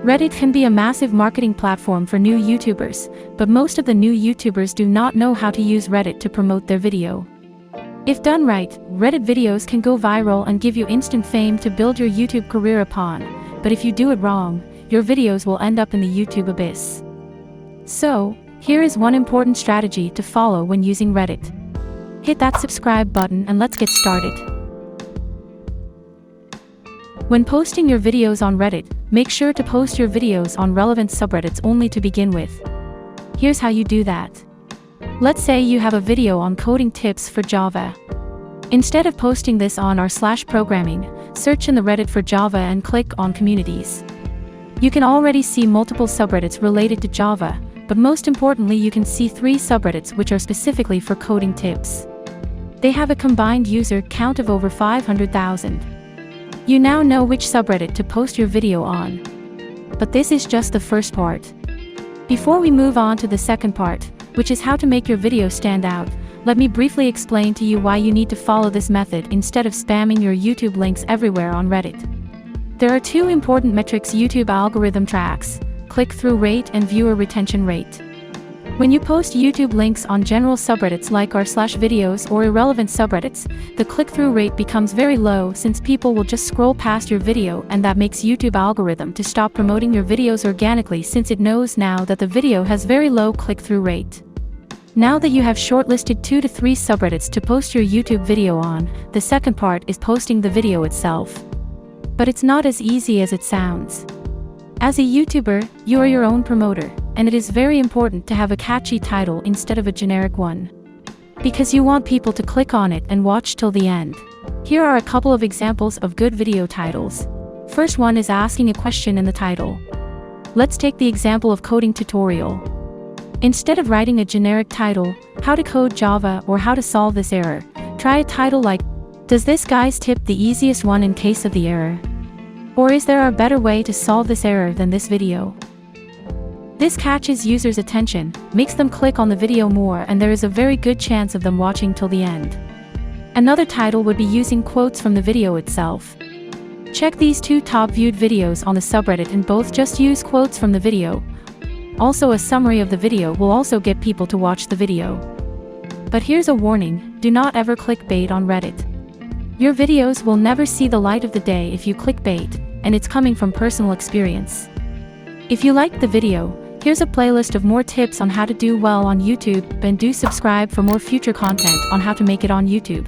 Reddit can be a massive marketing platform for new YouTubers, but most of the new YouTubers do not know how to use Reddit to promote their video. If done right, Reddit videos can go viral and give you instant fame to build your YouTube career upon, but if you do it wrong, your videos will end up in the YouTube abyss. So, here is one important strategy to follow when using Reddit. Hit that subscribe button and let's get started. When posting your videos on Reddit, make sure to post your videos on relevant subreddits only to begin with. Here's how you do that. Let's say you have a video on coding tips for Java. Instead of posting this on r/programming, search in the Reddit for Java and click on Communities. You can already see multiple subreddits related to Java, but most importantly you can see 3 subreddits which are specifically for coding tips. They have a combined user count of over 500,000. You now know which subreddit to post your video on. But this is just the first part. Before we move on to the second part, which is how to make your video stand out, let me briefly explain to you why you need to follow this method instead of spamming your YouTube links everywhere on Reddit. There are 2 important metrics YouTube algorithm tracks: click-through rate and viewer retention rate. When you post YouTube links on general subreddits like r/videos or irrelevant subreddits, the click-through rate becomes very low since people will just scroll past your video, and that makes YouTube algorithm to stop promoting your videos organically since it knows now that the video has very low click-through rate. Now that you have shortlisted 2 to 3 subreddits to post your YouTube video on, the second part is posting the video itself. But it's not as easy as it sounds. As a YouTuber, you are your own promoter, and it is very important to have a catchy title instead of a generic one. Because you want people to click on it and watch till the end. Here are a couple of examples of good video titles. First one is asking a question in the title. Let's take the example of coding tutorial. Instead of writing a generic title, how to code Java or how to solve this error, try a title like, does this guy's tip the easiest one in case of the error? Or is there a better way to solve this error than this video? This catches users' attention, makes them click on the video more, and there is a very good chance of them watching till the end. Another title would be using quotes from the video itself. Check these 2 top viewed videos on the subreddit and both just use quotes from the video. Also, a summary of the video will also get people to watch the video. But here's a warning, do not ever clickbait on Reddit. Your videos will never see the light of the day if you clickbait, and it's coming from personal experience. If you liked the video, here's a playlist of more tips on how to do well on YouTube, and do subscribe for more future content on how to make it on YouTube.